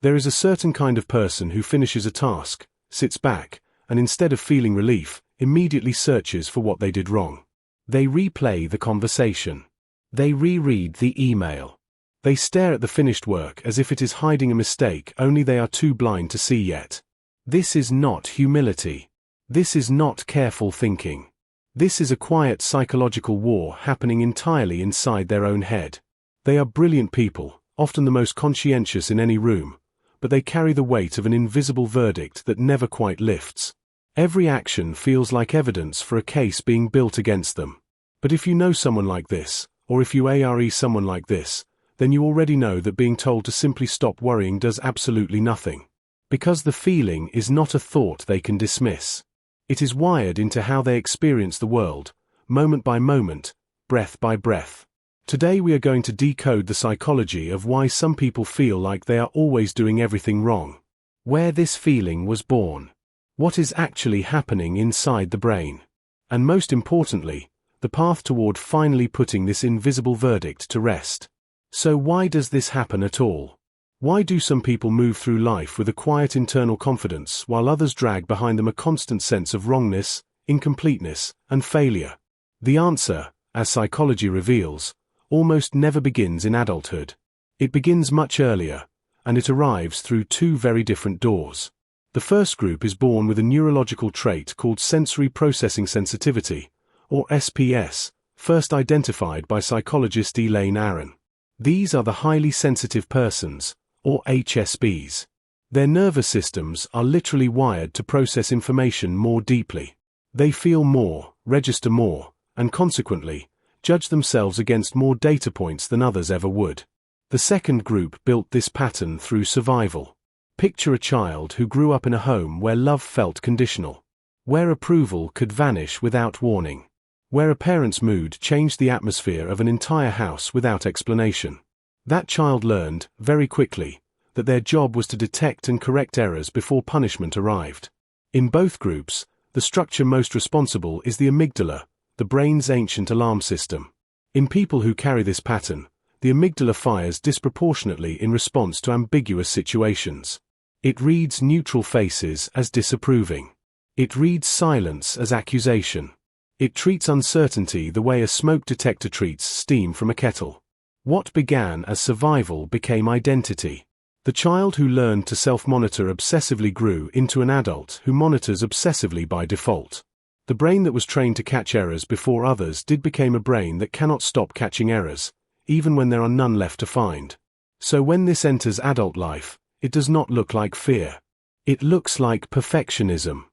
There is a certain kind of person who finishes a task, sits back, and instead of feeling relief, immediately searches for what they did wrong. They replay the conversation. They reread the email. They stare at the finished work as if it is hiding a mistake only they are too blind to see yet. This is not humility. This is not careful thinking. This is a quiet psychological war happening entirely inside their own head. They are brilliant people, often the most conscientious in any room, but they carry the weight of an invisible verdict that never quite lifts. Every action feels like evidence for a case being built against them. But if you know someone like this, or if you are someone like this, then you already know that being told to simply stop worrying does absolutely nothing. Because the feeling is not a thought they can dismiss. It is wired into how they experience the world, moment by moment, breath by breath. Today we are going to decode the psychology of why some people feel like they are always doing everything wrong. Where this feeling was born. What is actually happening inside the brain. And most importantly, the path toward finally putting this invisible verdict to rest. So why does this happen at all? Why do some people move through life with a quiet internal confidence while others drag behind them a constant sense of wrongness, incompleteness, and failure? The answer, as psychology reveals, almost never begins in adulthood. It begins much earlier, and it arrives through two very different doors. The first group is born with a neurological trait called sensory processing sensitivity, or SPS, first identified by psychologist Elaine Aron. These are the highly sensitive persons, or HSPs. Their nervous systems are literally wired to process information more deeply. They feel more, register more, and consequently, judge themselves against more data points than others ever would. The second group built this pattern through survival. Picture a child who grew up in a home where love felt conditional, where approval could vanish without warning, where a parent's mood changed the atmosphere of an entire house without explanation. That child learned, very quickly, that their job was to detect and correct errors before punishment arrived. In both groups, the structure most responsible is the amygdala, the brain's ancient alarm system. In people who carry this pattern, the amygdala fires disproportionately in response to ambiguous situations. It reads neutral faces as disapproving. It reads silence as accusation. It treats uncertainty the way a smoke detector treats steam from a kettle. What began as survival became identity. The child who learned to self-monitor obsessively grew into an adult who monitors obsessively by default. The brain that was trained to catch errors before others did became a brain that cannot stop catching errors, even when there are none left to find. So when this enters adult life, it does not look like fear. It looks like perfectionism.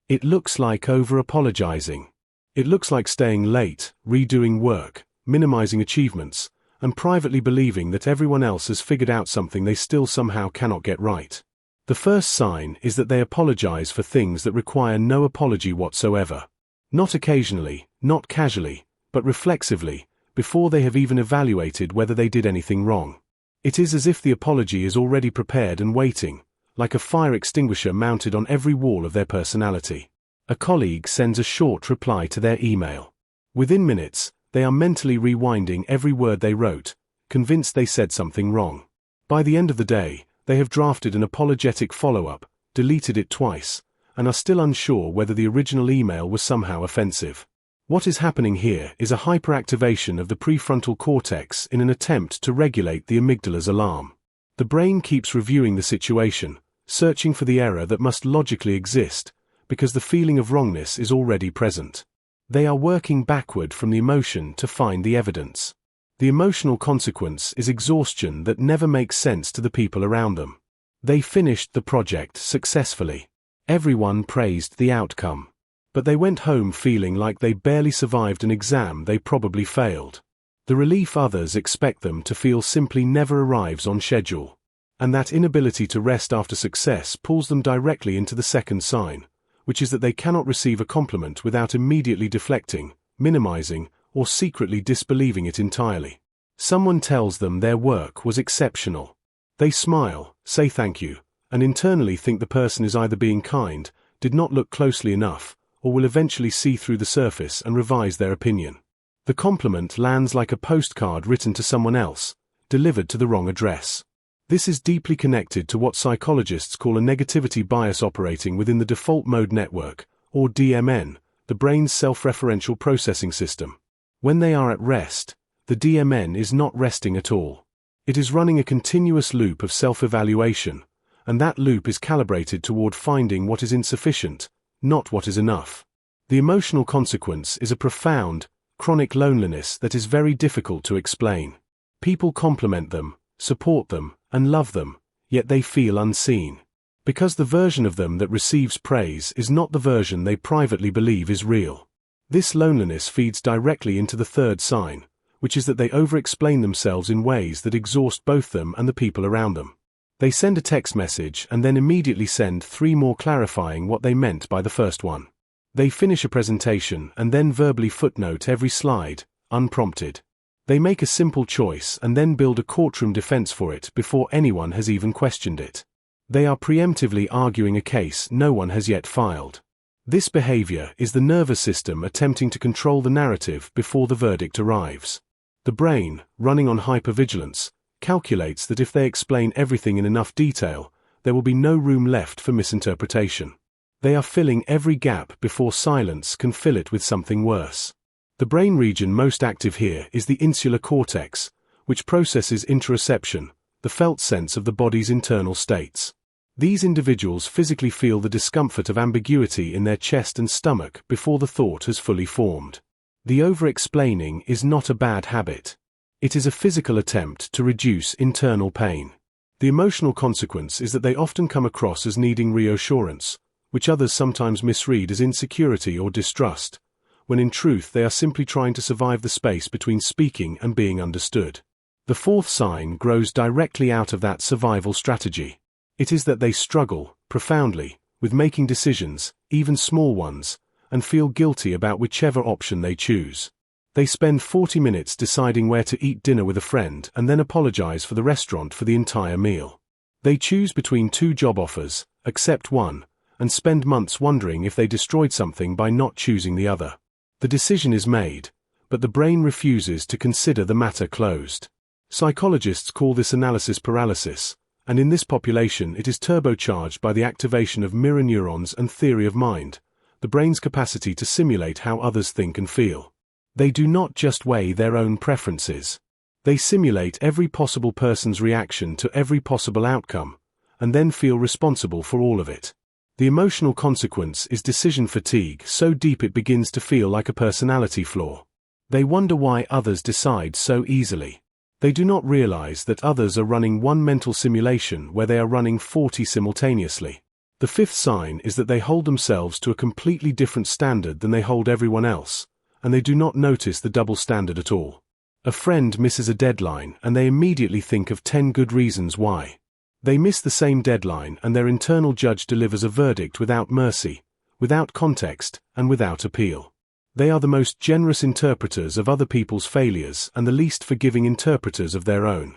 It looks like over-apologizing. It looks like staying late, redoing work, minimizing achievements, and privately believing that everyone else has figured out something they still somehow cannot get right. The first sign is that they apologize for things that require no apology whatsoever. Not occasionally, not casually, but reflexively, before they have even evaluated whether they did anything wrong. It is as if the apology is already prepared and waiting, like a fire extinguisher mounted on every wall of their personality. A colleague sends a short reply to their email. Within minutes, they are mentally rewinding every word they wrote, convinced they said something wrong. By the end of the day, they have drafted an apologetic follow-up, deleted it twice, and are still unsure whether the original email was somehow offensive. What is happening here is a hyperactivation of the prefrontal cortex in an attempt to regulate the amygdala's alarm. The brain keeps reviewing the situation, searching for the error that must logically exist, because the feeling of wrongness is already present. They are working backward from the emotion to find the evidence. The emotional consequence is exhaustion that never makes sense to the people around them. They finished the project successfully. Everyone praised the outcome. But they went home feeling like they barely survived an exam they probably failed. The relief others expect them to feel simply never arrives on schedule. And that inability to rest after success pulls them directly into the second sign, which is that they cannot receive a compliment without immediately deflecting, minimizing, or secretly disbelieving it entirely. Someone tells them their work was exceptional. They smile, say thank you, and internally think the person is either being kind, did not look closely enough, or will eventually see through the surface and revise their opinion. The compliment lands like a postcard written to someone else, delivered to the wrong address. This is deeply connected to what psychologists call a negativity bias operating within the default mode network, or DMN, the brain's self-referential processing system. When they are at rest, the DMN is not resting at all. It is running a continuous loop of self-evaluation, and that loop is calibrated toward finding what is insufficient, not what is enough. The emotional consequence is a profound, chronic loneliness that is very difficult to explain. People compliment them, support them, and love them, yet they feel unseen. Because the version of them that receives praise is not the version they privately believe is real. This loneliness feeds directly into the third sign, which is that they over-explain themselves in ways that exhaust both them and the people around them. They send a text message and then immediately send 3 more clarifying what they meant by the first one. They finish a presentation and then verbally footnote every slide, unprompted. They make a simple choice and then build a courtroom defense for it before anyone has even questioned it. They are preemptively arguing a case no one has yet filed. This behavior is the nervous system attempting to control the narrative before the verdict arrives. The brain, running on hypervigilance, calculates that if they explain everything in enough detail, there will be no room left for misinterpretation. They are filling every gap before silence can fill it with something worse. The brain region most active here is the insular cortex, which processes interoception, the felt sense of the body's internal states. These individuals physically feel the discomfort of ambiguity in their chest and stomach before the thought has fully formed. The over-explaining is not a bad habit. It is a physical attempt to reduce internal pain. The emotional consequence is that they often come across as needing reassurance, which others sometimes misread as insecurity or distrust, when in truth they are simply trying to survive the space between speaking and being understood. The fourth sign grows directly out of that survival strategy. It is that they struggle, profoundly, with making decisions, even small ones, and feel guilty about whichever option they choose. They spend 40 minutes deciding where to eat dinner with a friend and then apologize for the restaurant for the entire meal. They choose between 2 job offers, accept one, and spend months wondering if they destroyed something by not choosing the other. The decision is made, but the brain refuses to consider the matter closed. Psychologists call this analysis paralysis, and in this population it is turbocharged by the activation of mirror neurons and theory of mind, the brain's capacity to simulate how others think and feel. They do not just weigh their own preferences. They simulate every possible person's reaction to every possible outcome, and then feel responsible for all of it. The emotional consequence is decision fatigue so deep it begins to feel like a personality flaw. They wonder why others decide so easily. They do not realize that others are running one mental simulation where they are running 40 simultaneously. The fifth sign is that they hold themselves to a completely different standard than they hold everyone else, and they do not notice the double standard at all. A friend misses a deadline and they immediately think of 10 good reasons why. They miss the same deadline and their internal judge delivers a verdict without mercy, without context, and without appeal. They are the most generous interpreters of other people's failures and the least forgiving interpreters of their own.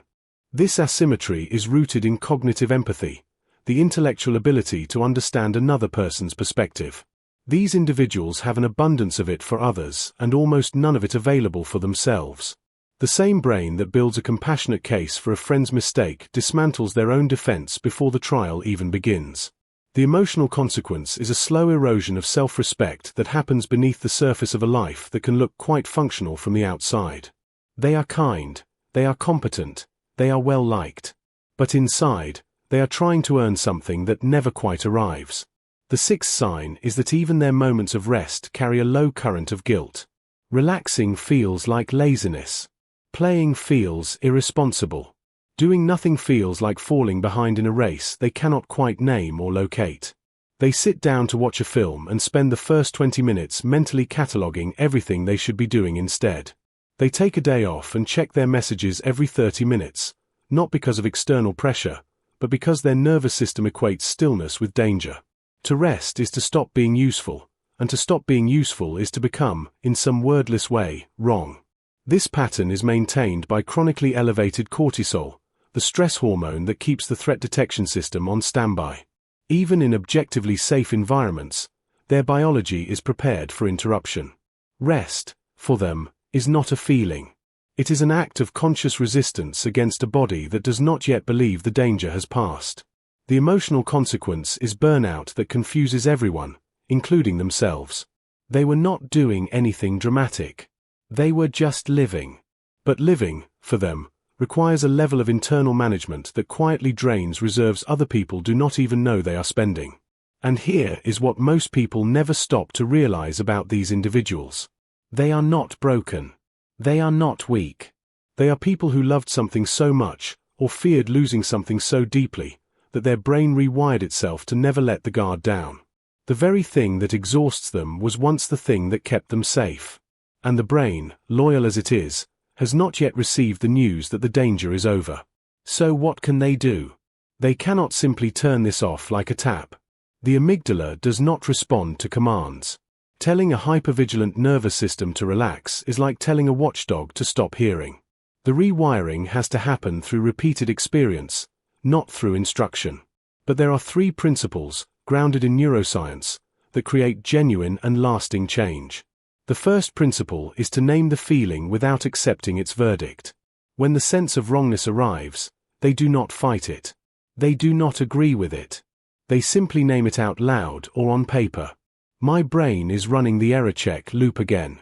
This asymmetry is rooted in cognitive empathy, the intellectual ability to understand another person's perspective. These individuals have an abundance of it for others and almost none of it available for themselves. The same brain that builds a compassionate case for a friend's mistake dismantles their own defense before the trial even begins. The emotional consequence is a slow erosion of self-respect that happens beneath the surface of a life that can look quite functional from the outside. They are kind, they are competent, they are well liked. But inside, they are trying to earn something that never quite arrives. The sixth sign is that even their moments of rest carry a low current of guilt. Relaxing feels like laziness. Playing feels irresponsible. Doing nothing feels like falling behind in a race they cannot quite name or locate. They sit down to watch a film and spend the first 20 minutes mentally cataloging everything they should be doing instead. They take a day off and check their messages every 30 minutes, not because of external pressure, but because their nervous system equates stillness with danger. To rest is to stop being useful, and to stop being useful is to become, in some wordless way, wrong. This pattern is maintained by chronically elevated cortisol, the stress hormone that keeps the threat detection system on standby. Even in objectively safe environments, their biology is prepared for interruption. Rest, for them, is not a feeling. It is an act of conscious resistance against a body that does not yet believe the danger has passed. The emotional consequence is burnout that confuses everyone, including themselves. They were not doing anything dramatic. They were just living. But living, for them, requires a level of internal management that quietly drains reserves other people do not even know they are spending. And here is what most people never stop to realize about these individuals. They are not broken. They are not weak. They are people who loved something so much, or feared losing something so deeply, that their brain rewired itself to never let the guard down. The very thing that exhausts them was once the thing that kept them safe. And the brain, loyal as it is, has not yet received the news that the danger is over. So what can they do? They cannot simply turn this off like a tap. The amygdala does not respond to commands. Telling a hypervigilant nervous system to relax is like telling a watchdog to stop hearing. The rewiring has to happen through repeated experience, not through instruction. But there are 3 principles, grounded in neuroscience, that create genuine and lasting change. The first principle is to name the feeling without accepting its verdict. When the sense of wrongness arrives, they do not fight it. They do not agree with it. They simply name it out loud or on paper. My brain is running the error check loop again.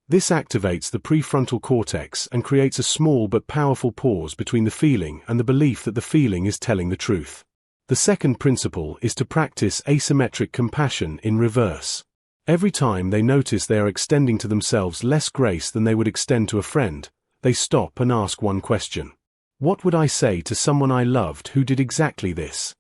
This activates the prefrontal cortex and creates a small but powerful pause between the feeling and the belief that the feeling is telling the truth. The second principle is to practice asymmetric compassion in reverse. Every time they notice they are extending to themselves less grace than they would extend to a friend, they stop and ask one question. What would I say to someone I loved who did exactly this?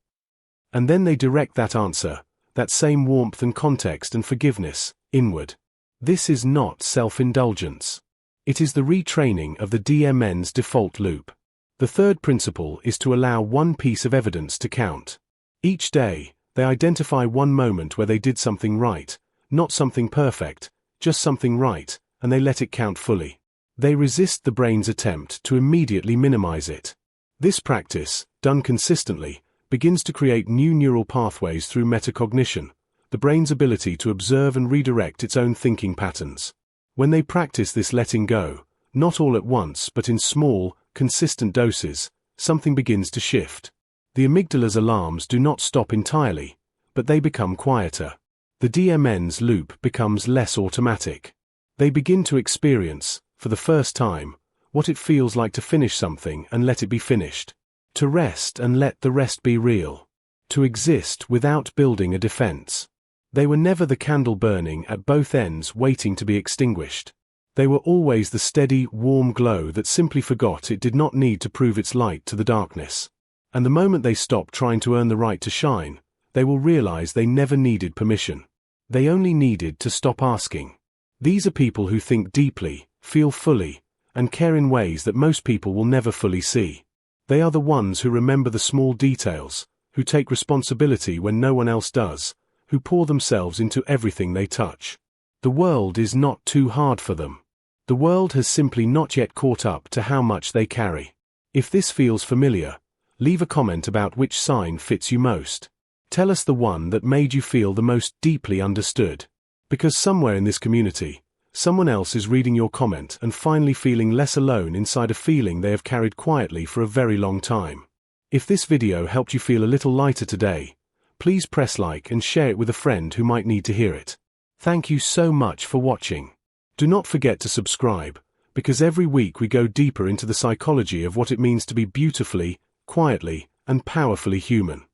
And then they direct that answer, that same warmth and context and forgiveness, inward. This is not self-indulgence. It is the retraining of the DMN's default loop. The third principle is to allow one piece of evidence to count. Each day, they identify one moment where they did something right, not something perfect, just something right, and they let it count fully. They resist the brain's attempt to immediately minimize it. This practice, done consistently, begins to create new neural pathways through metacognition, the brain's ability to observe and redirect its own thinking patterns. When they practice this letting go, not all at once but in small, consistent doses, something begins to shift. The amygdala's alarms do not stop entirely, but they become quieter. The DMN's loop becomes less automatic. They begin to experience, for the first time, what it feels like to finish something and let it be finished. To rest and let the rest be real. To exist without building a defense. They were never the candle burning at both ends waiting to be extinguished. They were always the steady, warm glow that simply forgot it did not need to prove its light to the darkness. And the moment they stop trying to earn the right to shine, they will realize they never needed permission. They only needed to stop asking. These are people who think deeply, feel fully, and care in ways that most people will never fully see. They are the ones who remember the small details, who take responsibility when no one else does, who pour themselves into everything they touch. The world is not too hard for them. The world has simply not yet caught up to how much they carry. If this feels familiar, leave a comment about which sign fits you most. Tell us the one that made you feel the most deeply understood. Because somewhere in this community, someone else is reading your comment and finally feeling less alone inside a feeling they have carried quietly for a very long time. If this video helped you feel a little lighter today, please press like and share it with a friend who might need to hear it. Thank you so much for watching. Do not forget to subscribe, because every week we go deeper into the psychology of what it means to be beautifully, quietly, and powerfully human.